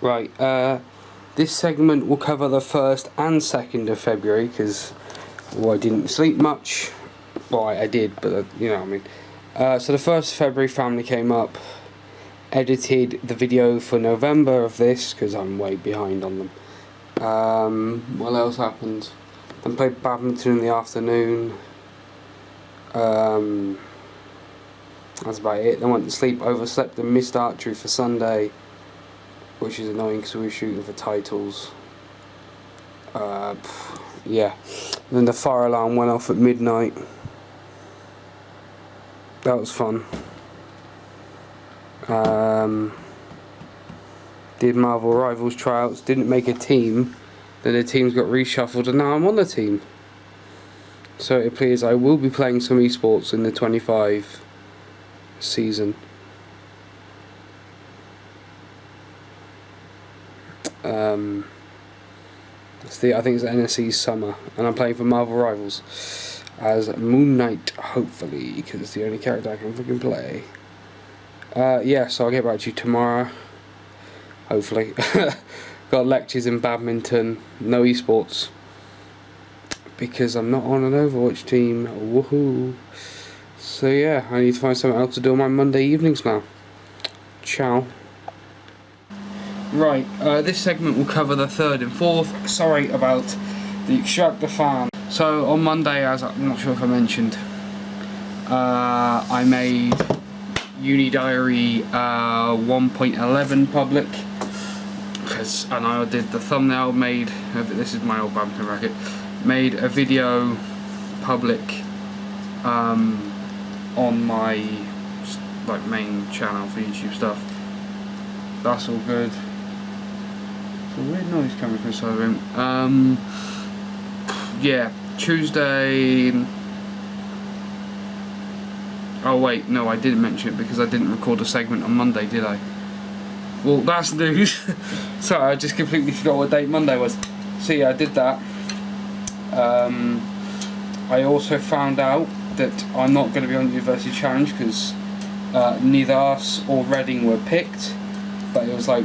Right, this segment will cover the 1st and 2nd of February, because I didn't sleep much. Well, I did, but you know what I mean. So the 1st of February family came up, edited the video for November of this, because I'm way behind on them. What else happened? I played badminton in the afternoon. That's about it. Then went to sleep, overslept and missed archery for Sunday, which is annoying because we were shooting for titles. Yeah. Then the fire alarm went off at midnight. That was fun. Did Marvel Rivals tryouts, didn't make a team. Then the teams got reshuffled and now I'm on the team. So it appears I will be playing some esports in the 25 season. I think it's NSE's summer, and I'm playing for Marvel Rivals as Moon Knight, hopefully, because it's the only character I can freaking play. Yeah, so I'll get back to you tomorrow, hopefully. Got lectures in badminton, no esports, because I'm not on an Overwatch team. Woohoo! So yeah, I need to find something else to do on my Monday evenings now. Ciao. Right, this segment will cover the 3rd and 4th. Sorry about the extractor fan. So on Monday, as I'm not sure if I mentioned, I made Uni Diary 1.11 public, and I did the thumbnail, made, this is my old badminton racket, made a video public on my main channel for YouTube stuff. That's all good. A weird noise coming from inside the room. Yeah, Tuesday. Oh wait, no, I didn't mention it because I didn't record a segment on Monday, did I? Well, that's news. Sorry, I just completely forgot what date Monday was. So yeah, I did that. I also found out that I'm not going to be on the University Challenge because neither us or Reading were picked. But it was like,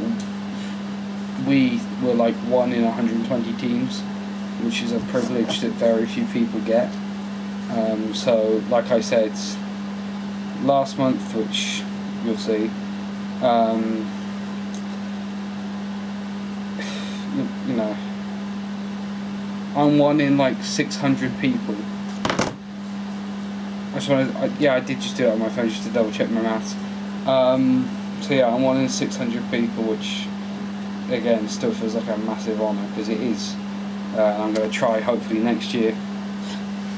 we were like 1 in 120 teams, which is a privilege that very few people get. So like I said, last month, which you'll see, you know, I'm 1 in like 600 people. I did just do it on my phone just to double check my maths. So yeah, I'm 1 in 600 people, which again still feels like a massive honour, because it is. I'm going to try, hopefully next year,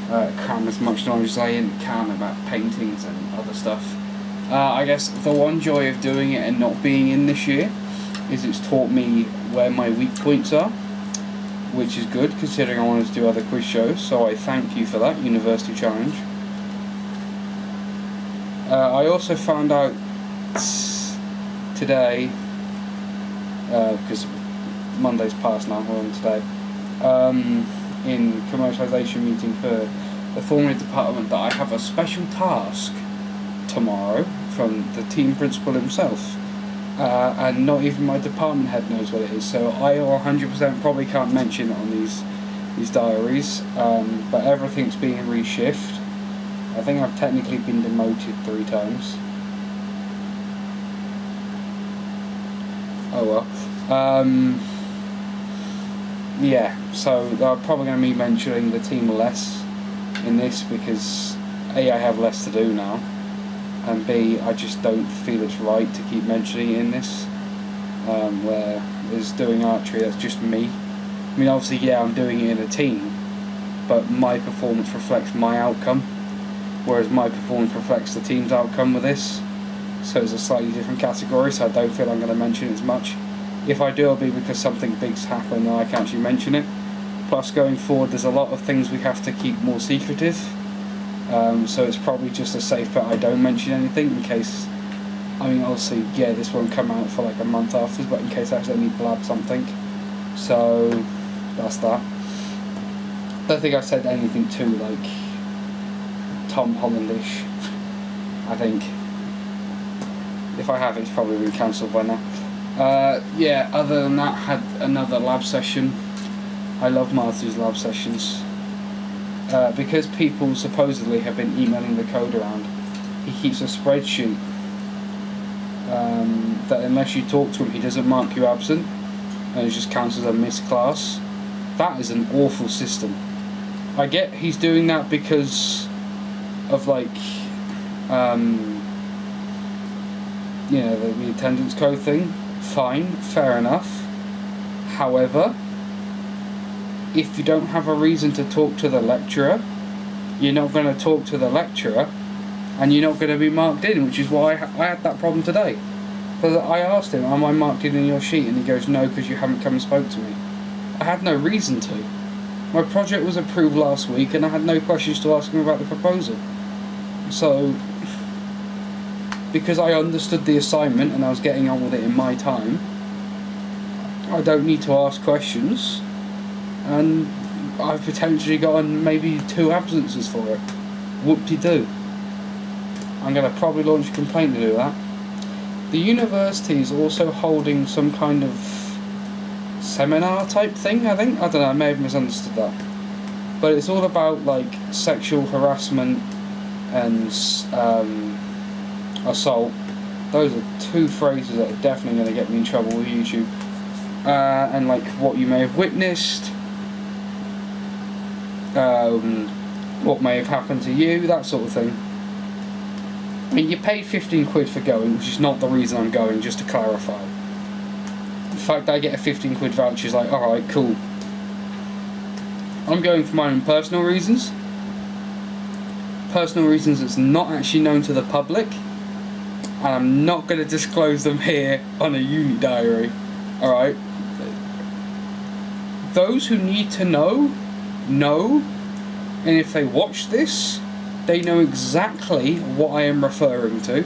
cram as much knowledge as I can about paintings and other stuff. I guess the one joy of doing it and not being in this year is it's taught me where my weak points are, which is good considering I wanted to do other quiz shows, so I thank you for that, University Challenge. I also found out today, because Monday's past now, we're on today, in commercialisation meeting for the formula department, that I have a special task tomorrow from the team principal himself, and not even my department head knows what it is, so I 100% probably can't mention it on these diaries, but everything's being reshift. I think I've technically been demoted 3 times. Oh well. Yeah, so I'm probably going to be mentioning the team less in this because A, I have less to do now, and B, I just don't feel it's right to keep mentioning it in this, where there's doing archery, that's just me. I mean, obviously, yeah, I'm doing it in a team, but my performance reflects my outcome, whereas my performance reflects the team's outcome with this. So it's a slightly different category, so I don't feel I'm going to mention it as much. If I do, it'll be because something big's happened and I can actually mention it. Plus, going forward, there's a lot of things we have to keep more secretive. So it's probably just a safe bet I don't mention anything in case... I mean, obviously, yeah, this won't come out for like a month after, but in case I accidentally blab something. So, that's that. I don't think I said anything too, like, Tom Hollandish, I think. If I have, it's probably been cancelled by now. Yeah, other than that, had another lab session. I love Marty's lab sessions. Because people supposedly have been emailing the code around, he keeps a spreadsheet that unless you talk to him, he doesn't mark you absent, and it just counts as a missed class. That is an awful system. I get he's doing that because of the attendance code thing. Fine, fair enough. However, if you don't have a reason to talk to the lecturer, you're not going to talk to the lecturer, and you're not going to be marked in, which is why I had that problem today. Because I asked him, am I marked in your sheet? And he goes, no, because you haven't come and spoke to me. I had no reason to. My project was approved last week, and I had no questions to ask him about the proposal. So, because I understood the assignment and I was getting on with it in my time, I don't need to ask questions, and I've potentially gotten maybe 2 absences for it. Whoop-de-doo. I'm going to probably launch a complaint to do that. The university is also holding some kind of seminar type thing, I think. I don't know, I may have misunderstood that. But it's all about sexual harassment and assault. Those are 2 phrases that are definitely going to get me in trouble with YouTube. And what you may have witnessed, what may have happened to you, that sort of thing. I mean, you paid 15 quid for going, which is not the reason I'm going, just to clarify. The fact that I get a 15 quid voucher is alright, cool. I'm going for my own personal reasons. Personal reasons that's not actually known to the public. And I'm not going to disclose them here on a Uni Diary. Alright? Those who need to know. And if they watch this, they know exactly what I am referring to.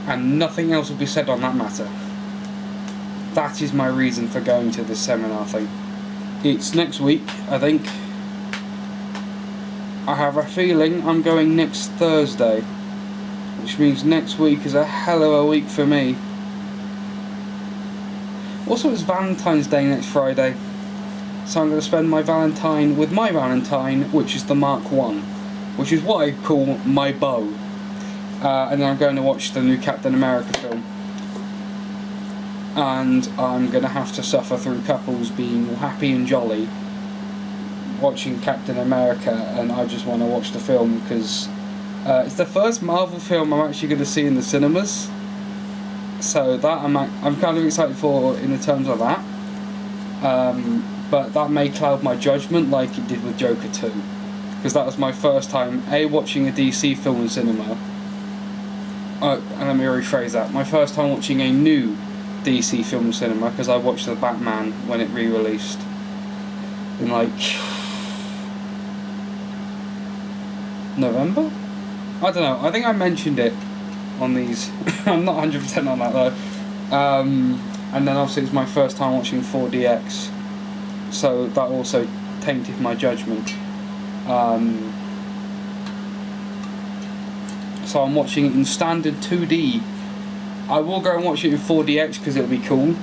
And nothing else will be said on that matter. That is my reason for going to this seminar thing. It's next week, I think. I have a feeling I'm going next Thursday, which means next week is a hell of a week for me. Also, it's Valentine's Day next Friday, so I'm going to spend my Valentine with my Valentine, which is the Mark 1, which is what I call my beau. And then I'm going to watch the new Captain America film. And I'm going to have to suffer through couples being all happy and jolly watching Captain America, and I just want to watch the film because it's the first Marvel film I'm actually going to see in the cinemas. So that I'm kind of excited for in the terms of that. But that may cloud my judgment like it did with Joker 2. Because that was my first time watching a DC film in cinema. And let me rephrase that. My first time watching a new DC film in cinema, because I watched the Batman when it re-released in November? I don't know, I think I mentioned it on these. I'm not 100% on that though. And then obviously it was my first time watching 4DX, so that also tainted my judgment. So I'm watching it in standard 2D. I will go and watch it in 4DX because it'll be cool.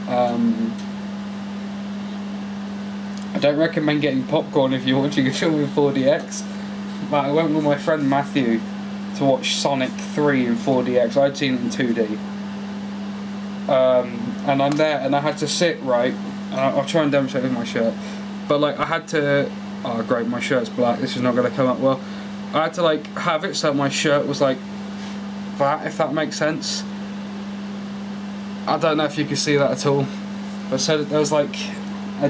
I don't recommend getting popcorn if you're watching a film in 4DX. But I went with my friend Matthew to watch Sonic 3 in 4DX. I'd seen it in 2D. And I'm there and I had to sit right. And I'll try and demonstrate with my shirt. But I had to... Oh great, my shirt's black. This is not going to come up well. I had to have it so my shirt was that, if that makes sense. I don't know if you can see that at all. But so there was a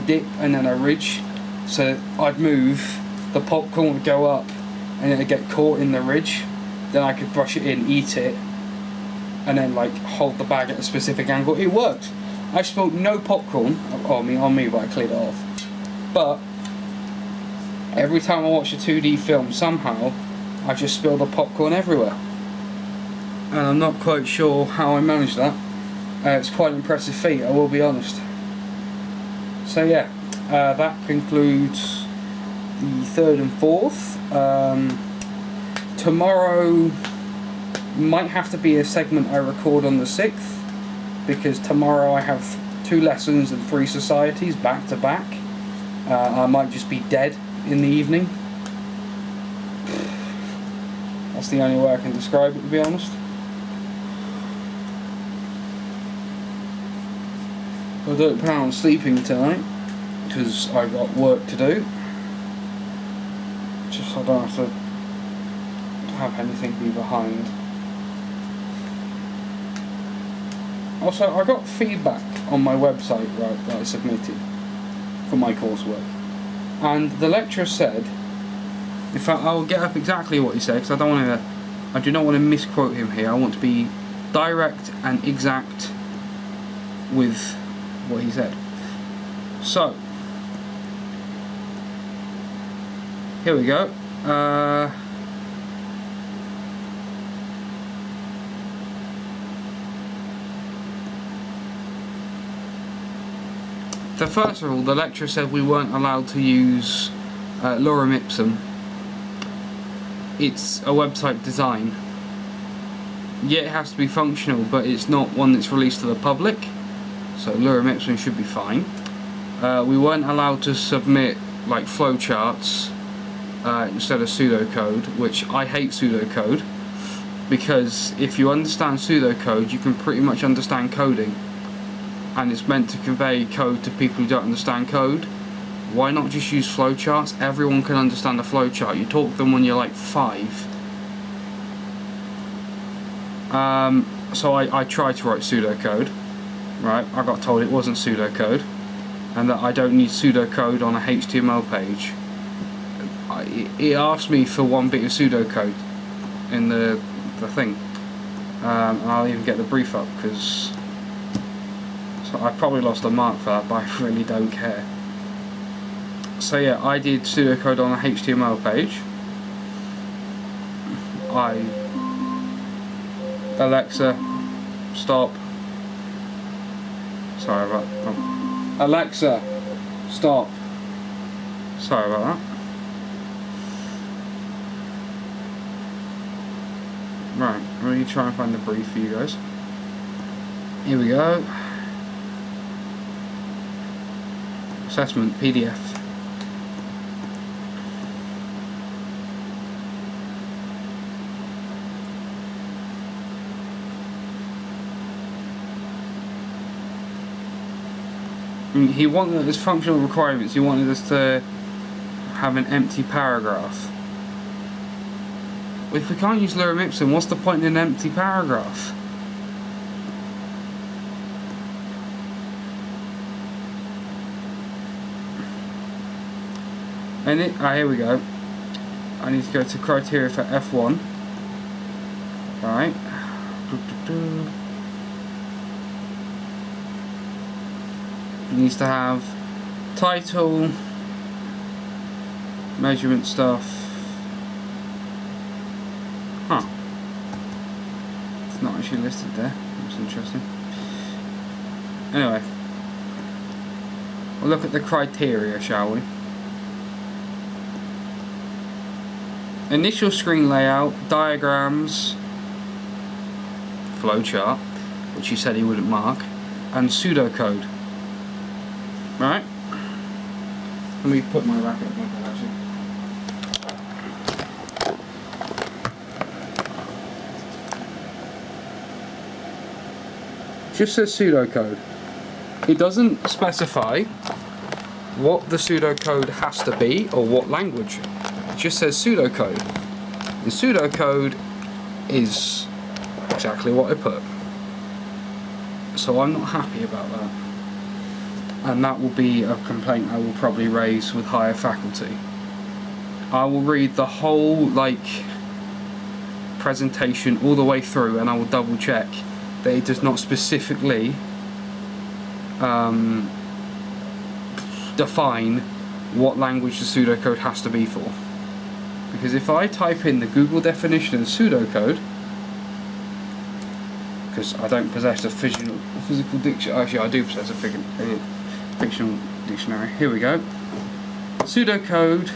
dip and then a ridge. So I'd move, the popcorn would go up and it'd get caught in the ridge. Then I could brush it in, eat it, and then hold the bag at a specific angle. It worked. I spilled no popcorn on me, but I cleared it off. But every time I watch a 2D film, somehow I just spill the popcorn everywhere. And I'm not quite sure how I managed that. It's quite an impressive feat, I will be honest. So yeah, that concludes the 3rd and 4th. Tomorrow might have to be a segment I record on the 6th, because tomorrow I have 2 lessons and 3 societies back to back. I might just be dead in the evening. That's the only way I can describe it, to be honest. I don't plan on sleeping tonight because I've got work to do. Just so I don't have to have anything be behind. Also, I got feedback on my website that I submitted for my coursework, and the lecturer said, in fact, I'll get up exactly what he said because I do not want to misquote him here. I want to be direct and exact with what he said. So, here we go. First of all, the lecturer said we weren't allowed to use lorem ipsum. It's a website design. Yeah, it has to be functional, but it's not one that's released to the public, so lorem ipsum should be fine. We weren't allowed to submit like flowcharts instead of pseudocode, which I hate pseudocode, because if you understand pseudocode, you can pretty much understand coding, and it's meant to convey code to people who don't understand code. Why not just use flowcharts? Everyone can understand a flowchart. You taught them when you're like 5. So I tried to write pseudocode, right? I got told it wasn't pseudocode, and that I don't need pseudocode on a HTML page. It asked me for 1 bit of pseudocode in the thing, and I'll even get the brief up because I probably lost a mark for that, but I really don't care. So yeah, I did pseudocode on a HTML page. Alexa, stop. Sorry about that. Alexa, stop. Sorry about that. Right, let me try and find the brief for you guys. Here we go. Assessment PDF. He wanted as functional requirements. He wanted us to have an empty paragraph. If we can't use lorem ipsum, what's the point in an empty paragraph? And here we go. I need to go to criteria for F1. Right. It needs to have title, measurement stuff. Huh. It's not actually listed there. That's interesting. Anyway, we'll look at the criteria, shall we? Initial screen layout, diagrams, flowchart, which he said he wouldn't mark, and pseudocode. Right? Let me put my racket up like that actually. Just says pseudocode. It doesn't specify what the pseudocode has to be or what language. It just says pseudocode. And pseudocode is exactly what I put. So I'm not happy about that. And that will be a complaint I will probably raise with higher faculty. I will read the whole presentation all the way through, and I will double check that it does not specifically define what language the pseudocode has to be for. Because if I type in the Google definition of pseudocode, because I don't possess a physical dictionary, actually I do possess a fictional dictionary. Here we go. Pseudocode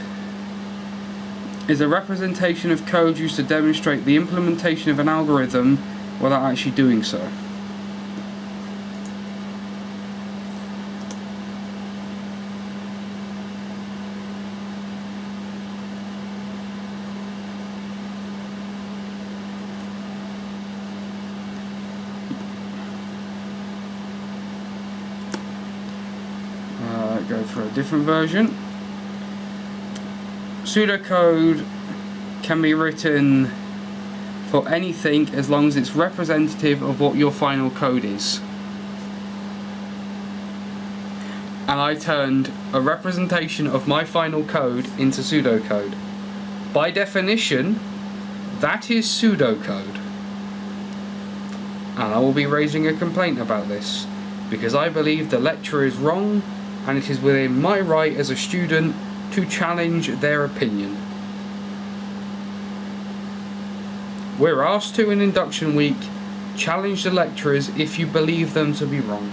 is a representation of code used to demonstrate the implementation of an algorithm without actually doing so. might go for a different version. Pseudocode can be written for anything as long as it's representative of what your final code is. And I turned a representation of my final code into pseudocode. By definition, that is pseudocode. And I will be raising a complaint about this, because I believe the lecturer is wrong, and it is within my right as a student to challenge their opinion. We're asked to in induction week challenge the lecturers if you believe them to be wrong.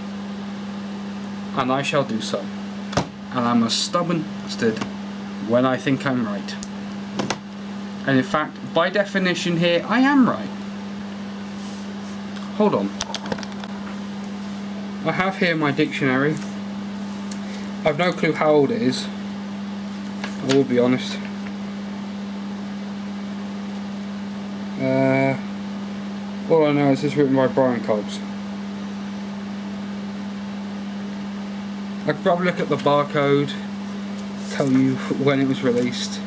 And I shall do so. And I'm a stubborn bastard when I think I'm right. And in fact, by definition here, I am right. Hold on. I have here my dictionary. I've no clue how old it is. I will be honest. All I know is it's written by Brian Cobbs. I could probably look at the barcode, tell you when it was released.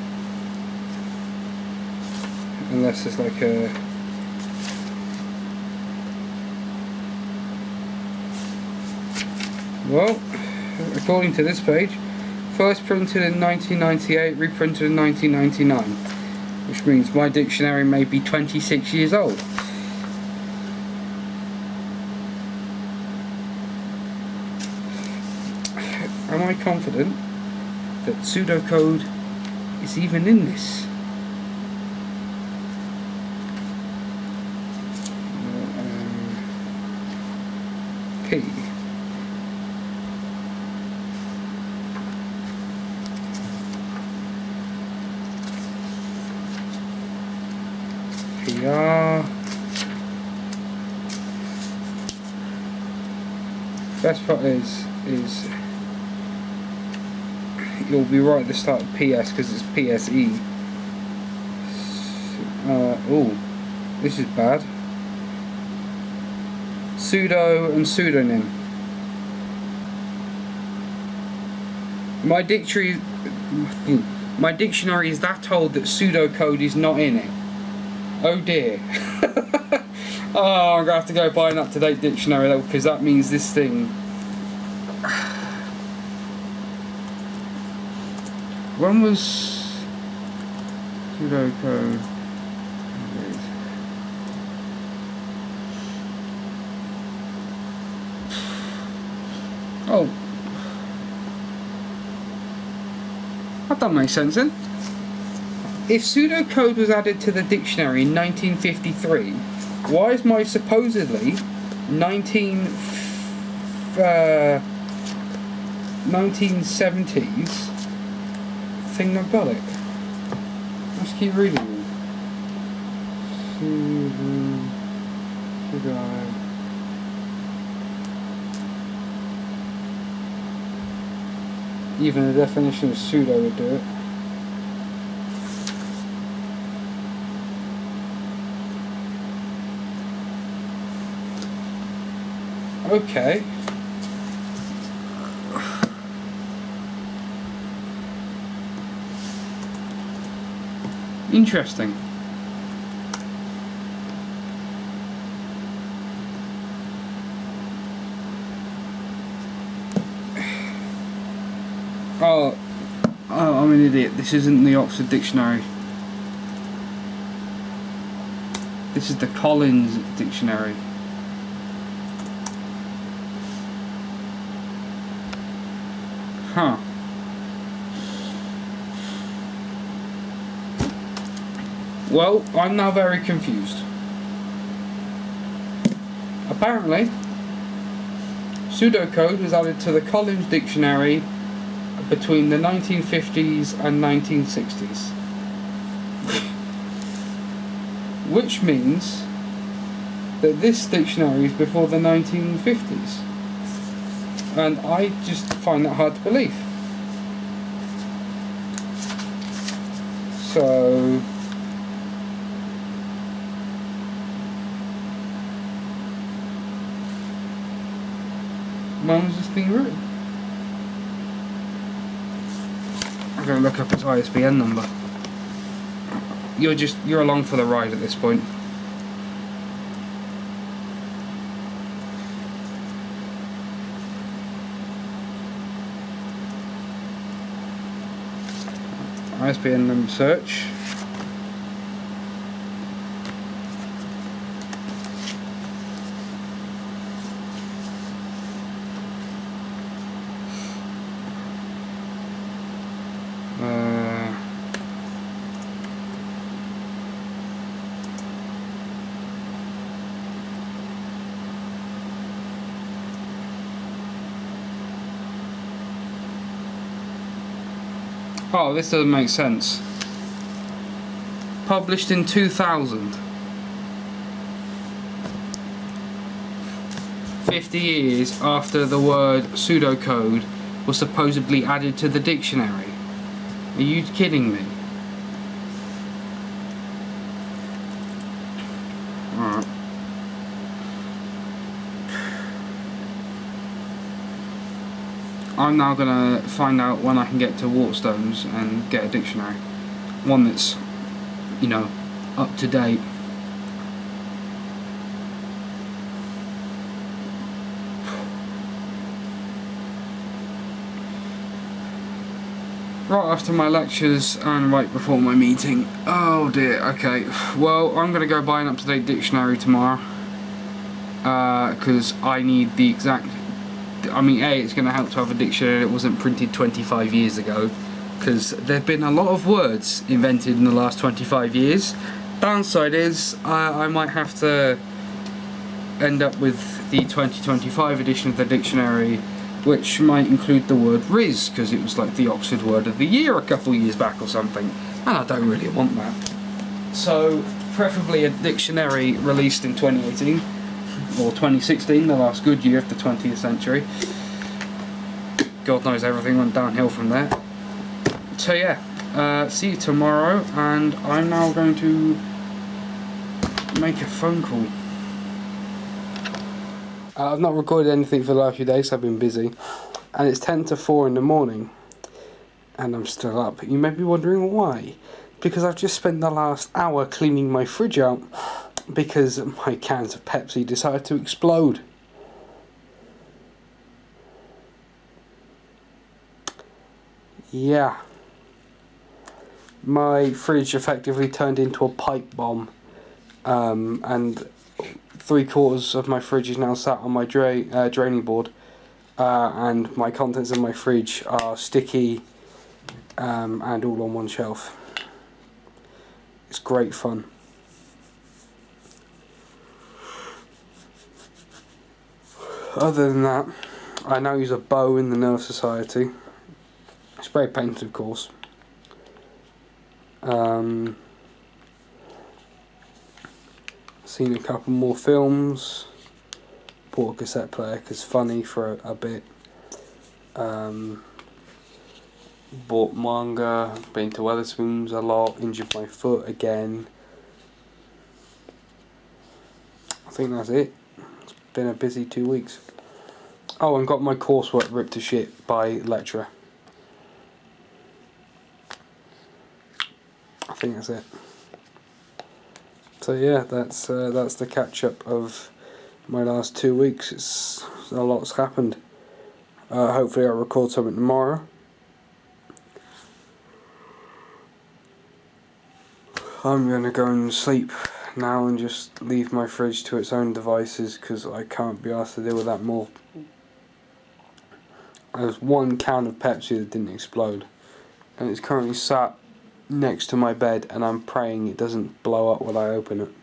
Unless it's like a... Well, according to this page, first printed in 1998, reprinted in 1999. Which means my dictionary may be 26 years old. Am I confident that pseudocode is even in this? P. PR. Best part is you'll be right at the start of PS because it's PSE. Oh, this is bad. Pseudo and pseudonym. My dictionary is that old that pseudocode is not in it. Oh dear. Oh, I'm gonna have to go buy an up-to-date dictionary though, because that means this thing. When was pseudocode? Oh, that doesn't make sense then. If pseudocode was added to the dictionary in 1953, why is my supposedly 1970s thing not got it? Let's keep reading. Even the definition of pseudo would do it. Okay. Interesting. Oh, I'm an idiot. This isn't the Oxford Dictionary. This is the Collins Dictionary. Huh. Well, I'm now very confused. Apparently, pseudocode was added to the Collins Dictionary between the 1950s and 1960s. Which means that this dictionary is before the 1950s. And I just find that hard to believe. So... when was this thing written? I'm going to look up its ISBN number. You're along for the ride at this point. ISBN number search. Oh, this doesn't make sense. Published in 2000. 50 years after the word pseudocode was supposedly added to the dictionary. Are you kidding me? Alright. I'm now gonna find out when I can get to Waterstones and get a dictionary. One that's, you know, up to date. Right after my lectures and right before my meeting. Oh dear, okay. Well, I'm gonna go buy an up-to-date dictionary tomorrow. Because I need the exact... I mean, A, it's going to help to have a dictionary that wasn't printed 25 years ago, because there have been a lot of words invented in the last 25 years. Downside is, I might have to end up with the 2025 edition of the dictionary, which might include the word Riz, because it was like the Oxford Word of the Year a couple of years back or something, and I don't really want that. So, preferably a dictionary released in 2018. Or 2016, the last good year of the 20th century. God knows everything went downhill from there. So yeah, see you tomorrow, and I'm now going to make a phone call. I've not recorded anything for the last few days, so I've been busy. And it's 10 to 4 in the morning, and I'm still up. You may be wondering why. Because I've just spent the last hour cleaning my fridge out, because my cans of Pepsi decided to explode. Yeah. My fridge effectively turned into a pipe bomb. And 3/4 of my fridge is now sat on my draining board. And my contents in my fridge are sticky and all on one shelf. It's great fun. Other than that, I now use a bow in the Nerve Society. Spray painted, of course. Seen a couple more films. Bought a cassette player because funny for a bit. Bought manga. Been to Wetherspoons a lot. Injured my foot again. I think that's it. It's been a busy 2 weeks. Oh, and got my coursework ripped to shit by lecturer. I think that's it. So yeah, that's the catch up of my last 2 weeks. It's a lot's happened. Hopefully I'll record something tomorrow. I'm gonna go and sleep now and just leave my fridge to its own devices because I can't be asked to deal with that more. There's one can of Pepsi that didn't explode, and it's currently sat next to my bed, and I'm praying it doesn't blow up when I open it.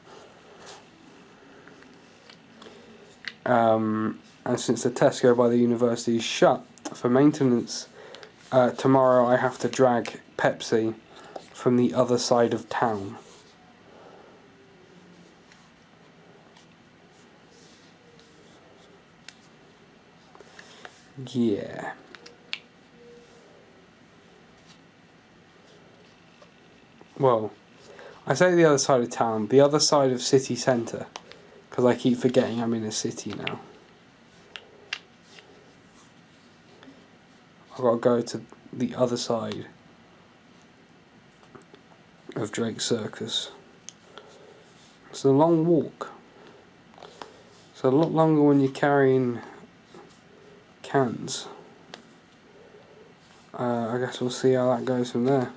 And since the Tesco by the university is shut for maintenance, tomorrow I have to drag Pepsi from the other side of town. Yeah. Well, I say the other side of town, the other side of city centre, because I keep forgetting I'm in a city now. I've got to go to the other side of Drake Circus. It's a long walk. It's a lot longer when you're carrying cans. I guess we'll see how that goes from there.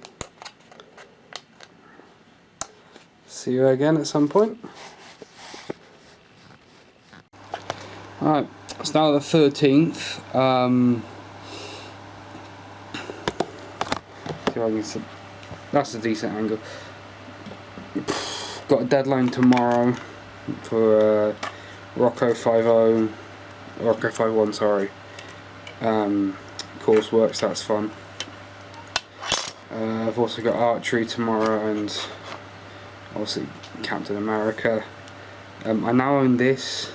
See you again at some point. Alright, it's now the 13th. See if I can. That's a decent angle. Got a deadline tomorrow for Rocco 50, Rocco 51, sorry. Coursework, so that's fun. I've also got archery tomorrow and obviously Captain America. I now own this.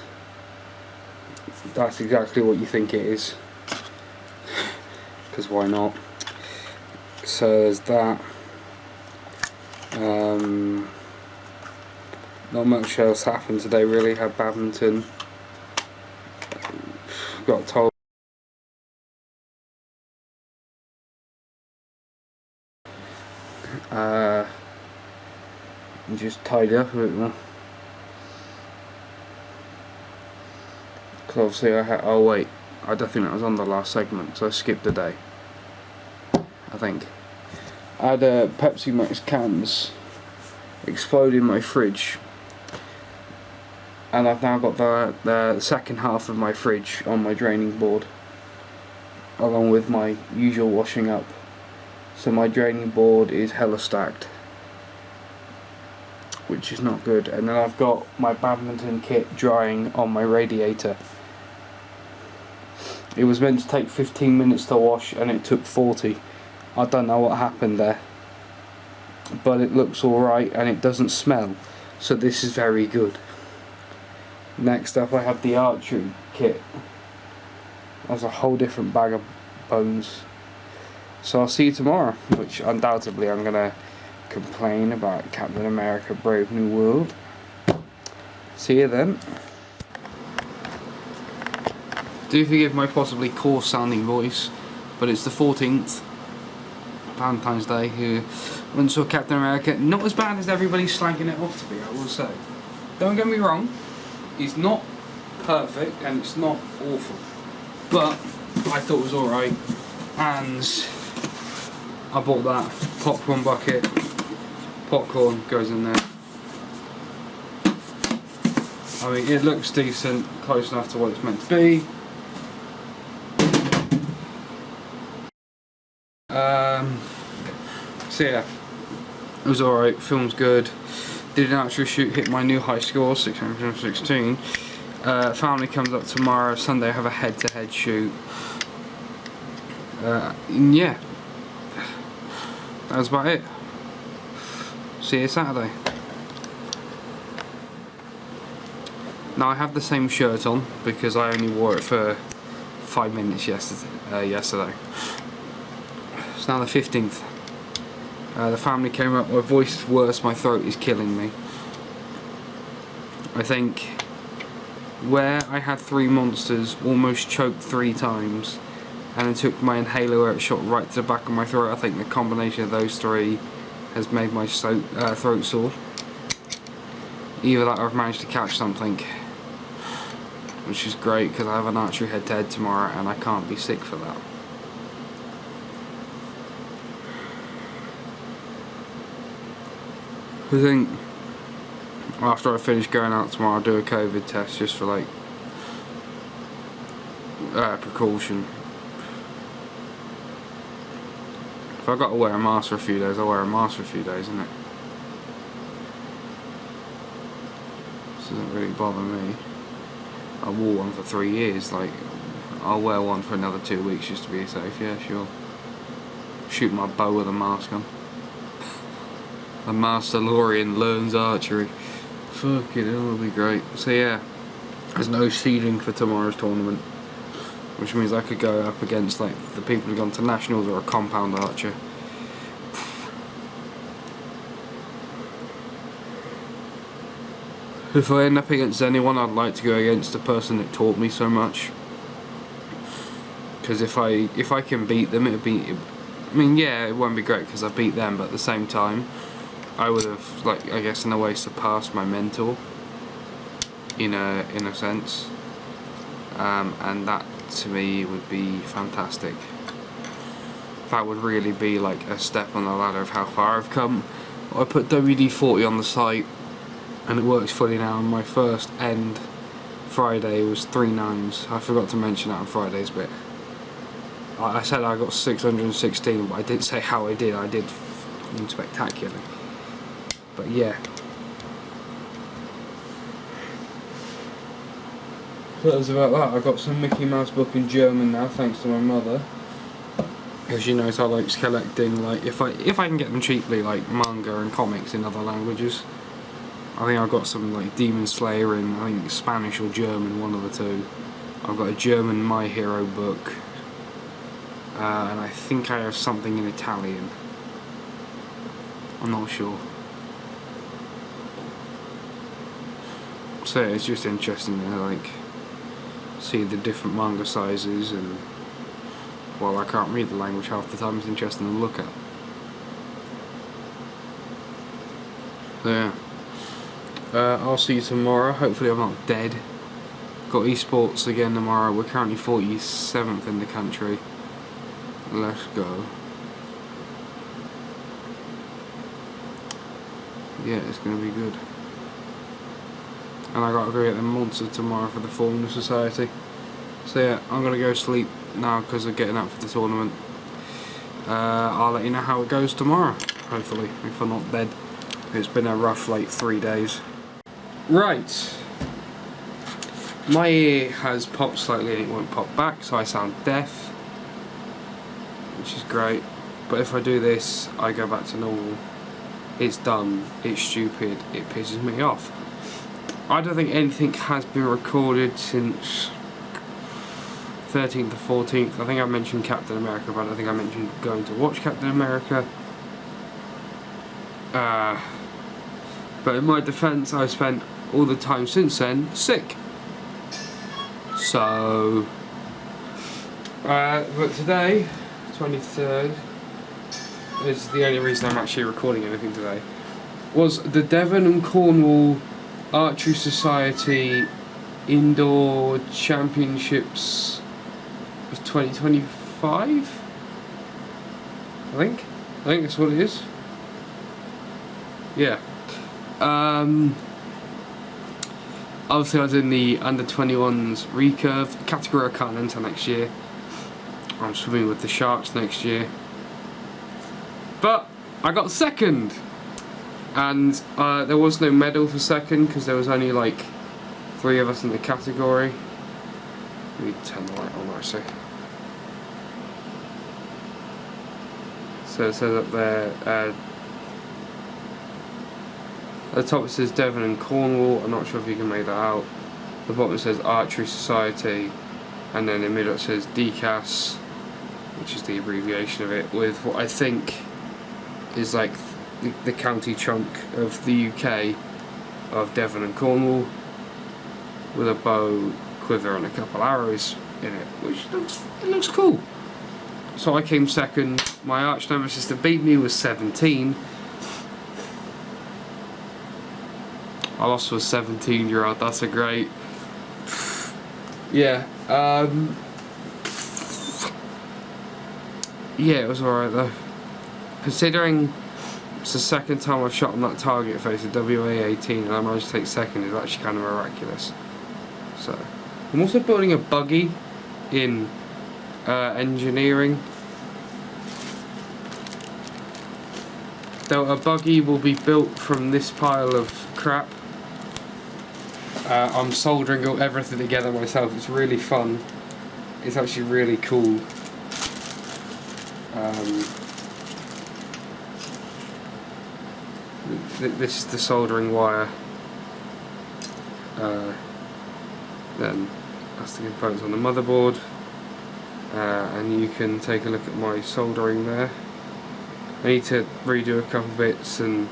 That's exactly what you think it is. Because why not? So there's that. Not much else happened today really. Had badminton. Got told. Just tidy up a bit more. Because obviously I had. Oh wait, I don't think that was on the last segment, so I skipped a day. I think. I had Pepsi Max cans explode in my fridge, and I've now got the second half of my fridge on my draining board, along with my usual washing up. So my draining board is hella stacked, which is not good. And then I've got my badminton kit drying on my radiator. It was meant to take 15 minutes to wash and it took 40. I don't know what happened there, but it looks alright and it doesn't smell, so this is very good. Next up I have the archery kit. That's a whole different bag of bones. So I'll see you tomorrow, which undoubtedly I'm going to complain about Captain America Brave New World. See you then. Do forgive my possibly coarse sounding voice, but it's the 14th, Valentine's Day. Who went and saw Captain America. Not as bad as everybody's slagging it off to be, I will say. Don't get me wrong, it's not perfect and it's not awful, but I thought it was alright. And I bought that popcorn bucket. Popcorn goes in there. I mean, it looks decent, close enough to what it's meant to be. So yeah, it was alright, film's good. Did an actual shoot, hit my new high score, 616. Family comes up tomorrow, Sunday I have a head-to-head shoot. Yeah, that's about it. See you Saturday. Now I have the same shirt on because I only wore it for 5 minutes yesterday. It's now the 15th. The family came up, my voice is worse, my throat is killing me. I think where I had 3 monsters, almost choked 3 times, and then took my inhaler where it shot right to the back of my throat, I think the combination of those 3 has made my throat sore. Either that or I've managed to catch something, which is great because I have an archery head-to-head tomorrow and I can't be sick for that. I think after I finish going out tomorrow I'll do a COVID test just for like precaution. If I've got to wear a mask for a few days, I'll wear a mask for a few days, isn't it? This doesn't really bother me. I wore one for 3 years, like I'll wear one for another 2 weeks just to be safe, yeah, sure. Shoot my bow with a mask on. The Masterlorian learns archery. Fucking hell, it'll be great. So yeah, there's no seeding for tomorrow's tournament, which means I could go up against like the people who've gone to nationals or a compound archer. If I end up against anyone, I'd like to go against the person that taught me so much. Because if I can beat them, it'd be. I mean, yeah, it won't be great because I beat them, but at the same time, I would have, like, I guess in a way surpassed my mentor in a sense, and that to me would be fantastic. That would really be like a step on the ladder of how far I've come. I put WD-40 on the site and it works fully now, and my first end Friday was 3 9s. I forgot to mention that on Friday's bit. I said I got 616, but I didn't say how I did. I did spectacularly. But yeah. That was about that. I got some Mickey Mouse book in German now, thanks to my mother. Because she knows I like collecting, like, if I can get them cheaply, like manga and comics in other languages. I think I've got some like Demon Slayer in, I think, Spanish or German, one of the two. I've got a German My Hero book, and I think I have something in Italian. I'm not sure. So it's just interesting to like see the different manga sizes, and while I can't read the language half the time, it's interesting to look at. So yeah. I'll see you tomorrow. Hopefully I'm not dead. Got esports again tomorrow. We're currently 47th in the country. Let's go. Yeah, it's going to be good. And I got to go get the monster tomorrow for the Fallen Society. So yeah, I'm going to go sleep now because I'm getting up for the tournament. I'll let you know how it goes tomorrow, hopefully, if I'm not dead. It's been a rough like 3 days. Right, my ear has popped slightly and it won't pop back, so I sound deaf, which is great. But if I do this, I go back to normal. It's dumb, it's stupid, it pisses me off. I don't think anything has been recorded since 13th or 14th. I think I mentioned Captain America, but I don't think I mentioned going to watch Captain America. But in my defence, I've spent all the time since then sick. So, but today, 23rd, is the only reason I'm actually recording anything today, was the Devon and Cornwall Archery Society Indoor Championships of 2025? I think that's what it is. Yeah. Obviously I was in the under 21s recurve category. I can't enter next year. I'm swimming with the Sharks next year. But I got second, and there was no medal for second because there was only like 3 of us in the category. Let me turn the light on actually. So it says up there, at the top it says Devon and Cornwall. I'm not sure if you can make that out. The bottom it says Archery Society, and then in the middle it says DCAS, which is the abbreviation of it, with what I think is like the county chunk of the UK of Devon and Cornwall, with a bow, quiver and a couple arrows in it, which looks cool. So I came second. My arch nemesis that beat me was 17. I lost to a 17-year-old. That's a great. Yeah. Yeah, it was alright though. Considering it's the second time I've shot on that target face, the WA-18, and I managed to take second, is actually kind of miraculous. So, I'm also building a buggy in engineering. A buggy will be built from this pile of crap. I'm soldering everything together myself. It's really fun. It's actually really cool. This is the soldering wire. Then that's the components on the motherboard. And you can take a look at my soldering there. I need to redo a couple bits and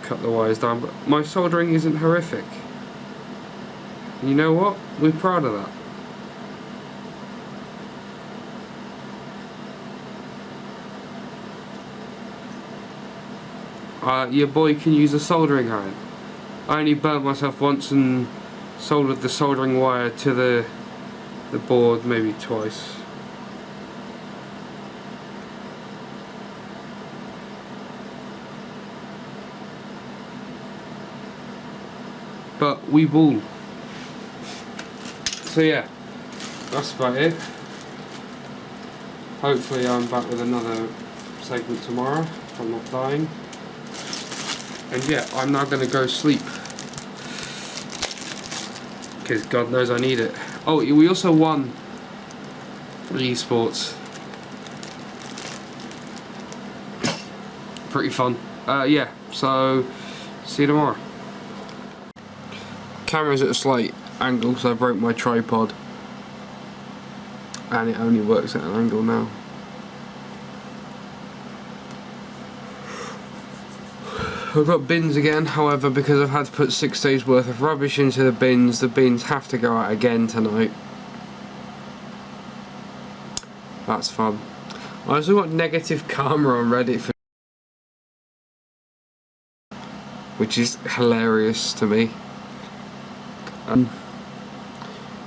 cut the wires down, but my soldering isn't horrific. You know what? We're proud of that. your boy can use a soldering iron. I only burnt myself once and soldered the soldering wire to the board maybe twice. But we will. So yeah, that's about it. Hopefully I'm back with another segment tomorrow if I'm not dying. And yeah, I'm now going to go sleep. Because God knows I need it. Oh, we also won for esports. Pretty fun. Yeah, so see you tomorrow. Camera's at a slight angle because I broke my tripod. And it only works at an angle now. I've got bins again, however, because I've had to put 6 days worth of rubbish into the bins have to go out again tonight. That's fun. I also got negative karma on Reddit for, which is hilarious to me.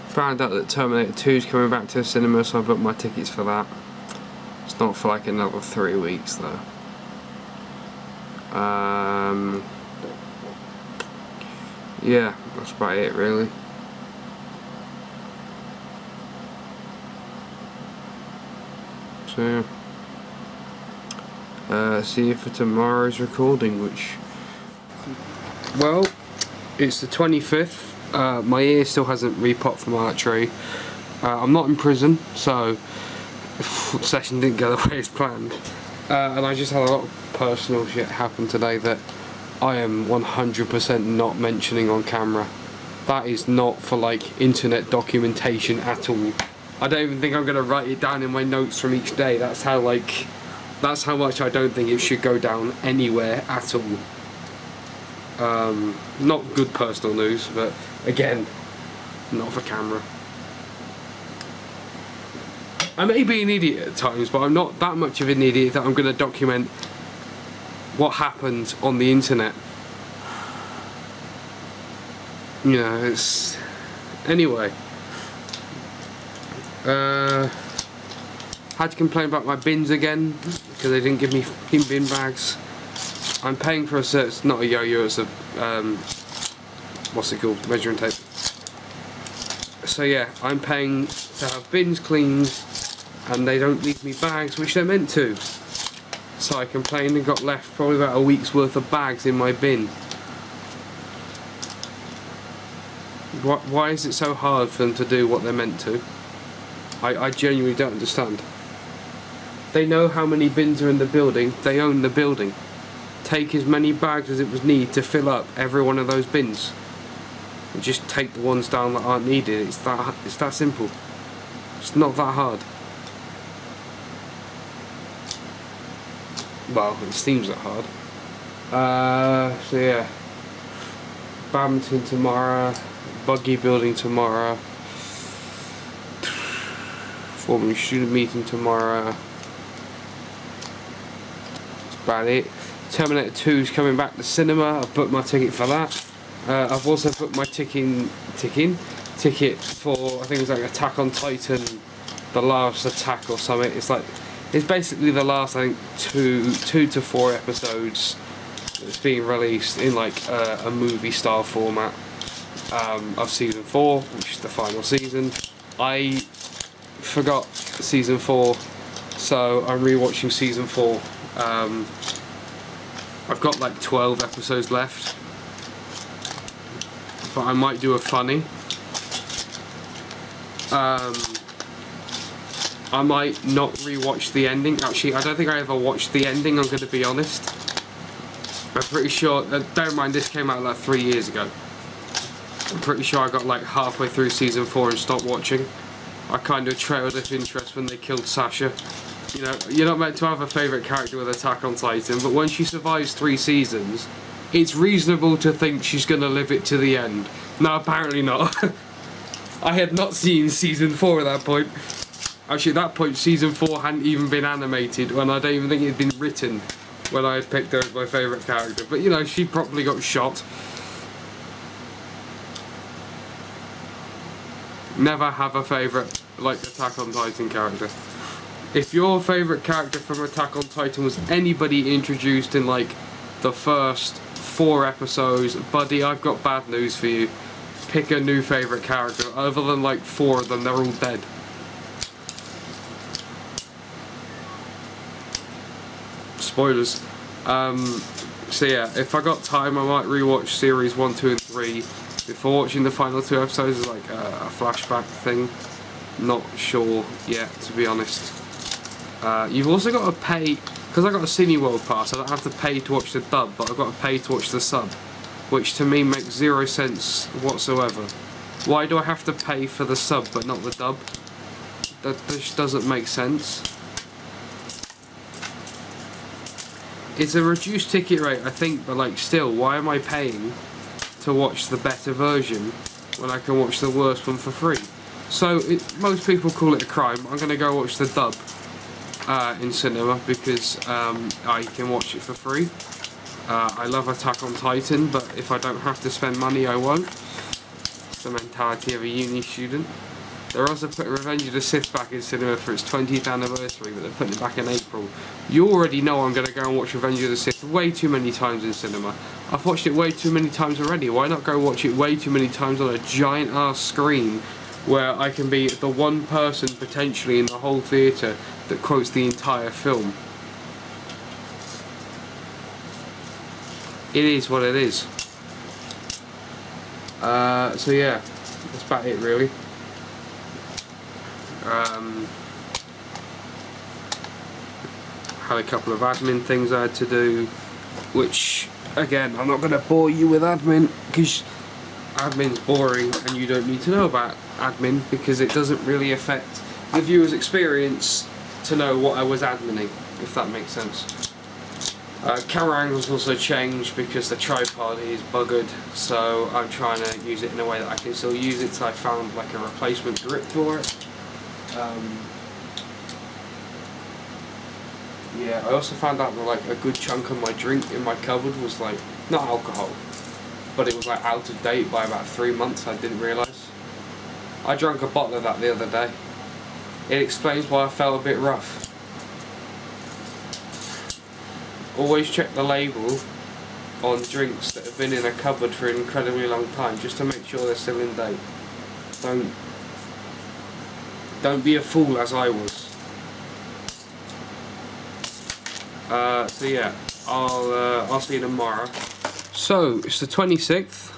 Found out that Terminator 2 is coming back to the cinema, so I booked my tickets for that. It's not for like another 3 weeks though. Yeah, that's about it really. So see you for tomorrow's recording, which, well, it's the 25th. My ear still hasn't re-popped from archery. I'm not in prison, so the session didn't go the way as planned. And I just had a lot of personal shit happen today that I am 100% not mentioning on camera. That is not for like internet documentation at all. I don't even think I'm going to write it down in my notes from each day. That's how much I don't think it should go down anywhere at all. Not good personal news, but again, not for camera. I may be an idiot at times, but I'm not that much of an idiot that I'm going to document what happened on the internet. You know, it's... Anyway. Had to complain about my bins again, because they didn't give me fucking bin bags. I'm paying for a set, it's not a yo-yo, it's a, what's it called, measuring tape. So yeah, I'm paying to have bins cleaned, and they don't leave me bags, which they're meant to. So I complained and got left probably about a week's worth of bags in my bin. Why is it so hard for them to do what they're meant to? I genuinely don't understand. They know how many bins are in the building, they own the building. Take as many bags as it was needed to fill up every one of those bins. And just take the ones down that aren't needed. It's that simple. It's not that hard. Well, it seems that hard. So yeah. Badminton tomorrow. Buggy building tomorrow. Forming student meeting tomorrow. That's about it. Terminator 2 is coming back to cinema. I've booked my ticket for that. I've also booked my ticket for, I think it's like Attack on Titan, The Last Attack or something. It's basically the last, I think, two to four episodes that's being released in like a movie style format of season 4, which is the final season. I forgot season 4, so I'm rewatching season 4. I've got like 12 episodes left, but I might do a funny. I might not rewatch the ending. Actually, I don't think I ever watched the ending, I'm going to be honest. I'm pretty sure, don't mind, this came out like 3 years ago. I'm pretty sure I got like halfway through season 4 and stopped watching. I kind of trailed off interest when they killed Sasha. You know, you're not meant to have a favourite character with Attack on Titan, but when she survives 3 seasons, it's reasonable to think she's going to live it to the end. No, apparently not. I had not seen season 4 at that point. Actually, at that point, season 4 hadn't even been animated, and I don't even think it had been written. when I had picked her as my favourite character. But you know, she probably got shot. Never have a favourite like Attack on Titan character. If your favourite character from Attack on Titan was anybody introduced in like the first 4 episodes, buddy, I've got bad news for you. Pick a new favourite character. Other than like 4 of them, they're all dead. Spoilers. So yeah, if I got time, I might rewatch series 1, 2 and 3 before watching the final 2 episodes as like a flashback thing. Not sure yet, to be honest. You've also got to pay, because I got a Cineworld pass, I don't have to pay to watch the dub, but I've got to pay to watch the sub, which to me makes 0 sense whatsoever. Why do I have to pay for the sub but not the dub? That just doesn't make sense. It's a reduced ticket rate, I think, but like still, why am I paying to watch the better version when I can watch the worst one for free? So most people call it a crime. I'm going to go watch the dub in cinema because I can watch it for free. I love Attack on Titan, but if I don't have to spend money, I won't. It's the mentality of a uni student. They're also putting Revenge of the Sith back in cinema for its 20th anniversary, but they're putting it back in April. You already know I'm going to go and watch Revenge of the Sith way too many times in cinema. I've watched it way too many times already. Why not go watch it way too many times on a giant ass screen where I can be the one person potentially in the whole theatre that quotes the entire film? It is what it is. So yeah, that's about it really. Had a couple of admin things I had to do, which again I'm not going to bore you with admin because admin's boring and you don't need to know about admin because it doesn't really affect the viewer's experience to know what I was admining, if that makes sense. Camera angles also changed because the tripod is buggered, so I'm trying to use it in a way that I can still use it, so I found like a replacement grip for it. Yeah, I also found out that like a good chunk of my drink in my cupboard was like, not alcohol, but it was like out of date by about 3 months. I didn't realise. I drank a bottle of that the other day. It explains why I felt a bit rough. Always check the label on drinks that have been in a cupboard for an incredibly long time, just to make sure they're still in date. Don't be a fool as I was. So yeah, I'll see you tomorrow. So it's the 26th.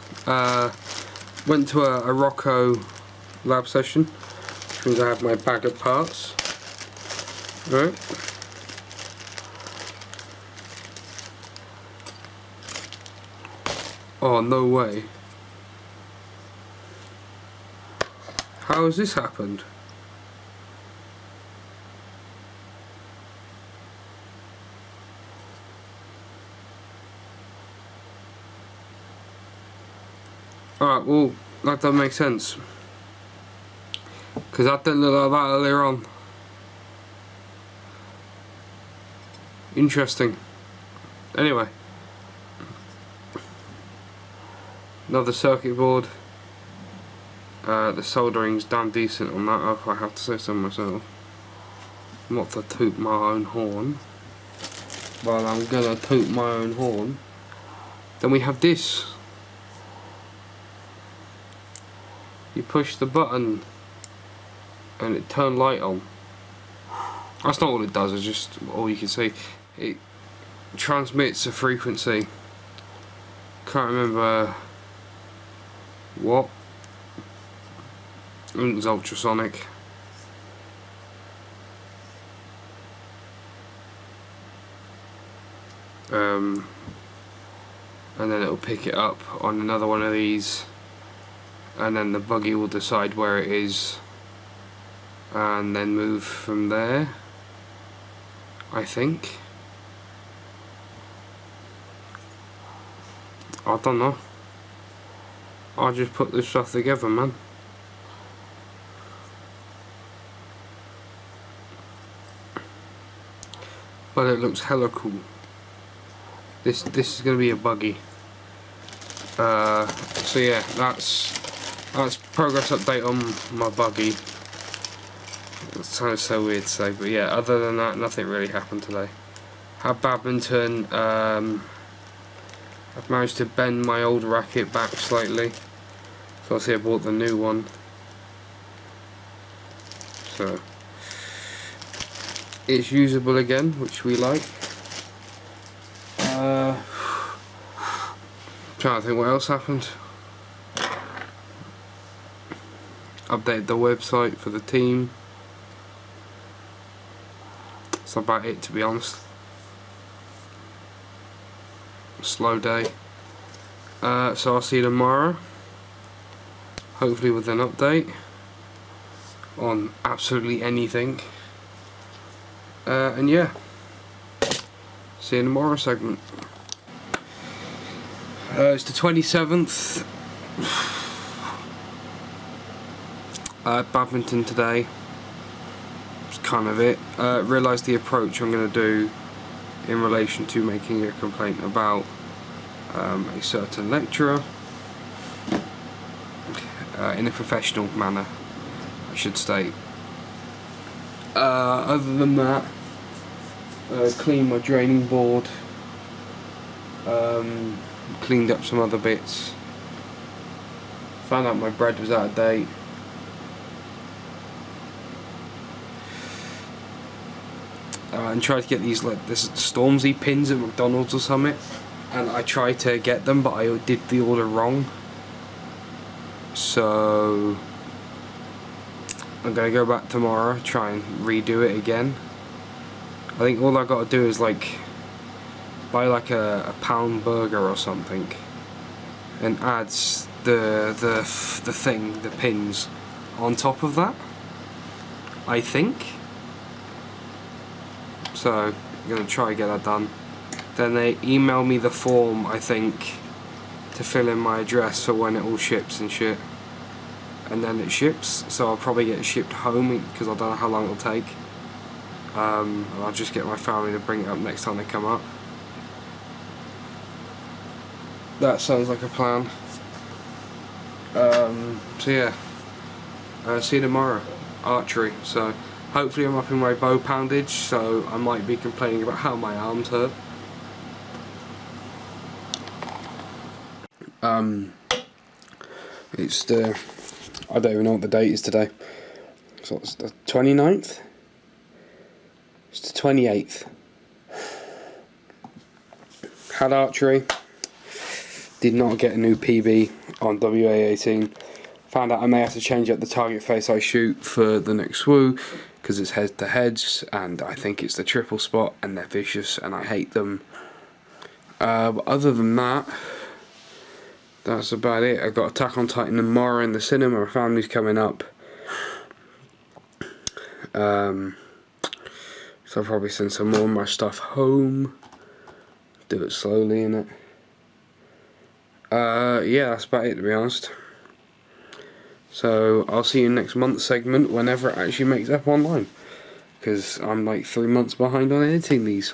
Went to a Rocco lab session, which means I have my bag of parts. Right. Oh, no way. How has this happened? Alright, well, that doesn't make sense. Because that didn't look like that earlier on. Interesting. Anyway. Another circuit board. The soldering's damn decent on that, if I have to say so myself. Not to toot my own horn. Well, I'm gonna toot my own horn. Then we have this. You push the button and it turns light on. That's not all it does, it's just all you can see. It transmits a frequency. Can't remember what. I think it was ultrasonic. And then it'll pick it up on another one of these, and then the buggy will decide where it is and then move from there, I think. I don't know. I'll just put this stuff together, man. But it looks hella cool. This is going to be a buggy. So yeah, that's progress update on my buggy. It sounds so weird to say, but yeah, other than that, nothing really happened today. Had badminton. I've managed to bend my old racket back slightly, so I bought the new one. So it's usable again, which we like. Trying to think what else happened. Updated the website for the team. That's about it, to be honest. Slow day. So I'll see you tomorrow, hopefully with an update on absolutely anything. And yeah, see you in tomorrow segment. It's the 27th. Badminton today. That's kind of it. Realised the approach I'm going to do in relation to making a complaint about a certain lecturer in a professional manner, I should state. Other than that, cleaned my draining board, cleaned up some other bits, found out my bread was out of date. And tried to get these this Stormzy pins at McDonald's or something, and I tried to get them, but I did the order wrong. So I'm gonna go back tomorrow, try and redo it again. I think all I gotta do is like buy like a pound burger or something, and add the pins on top of that, I think. So I'm going to try and get that done. Then they email me the form, I think, to fill in my address for when it all ships and shit. And then it ships, so I'll probably get it shipped home because I don't know how long it'll take. And I'll just get my family to bring it up next time they come up. That sounds like a plan. So yeah, see you tomorrow. Archery. So hopefully I'm up in my bow poundage, so I might be complaining about how my arms hurt. It's the, I don't even know what the date is today. So it's the 29th? It's the 28th. Had archery. Did not get a new PB on WA18. Found out I may have to change up the target face I shoot for the next SWU, because it's head to heads, and I think it's the triple spot, and they're vicious, and I hate them. But other than that, that's about it. I've got Attack on Titan tomorrow in the cinema. My family's coming up. So I'll probably send some more of my stuff home. Do it slowly, innit? Yeah, that's about it, to be honest. So I'll see you next month's segment whenever it actually makes up online, because I'm like 3 months behind on editing these.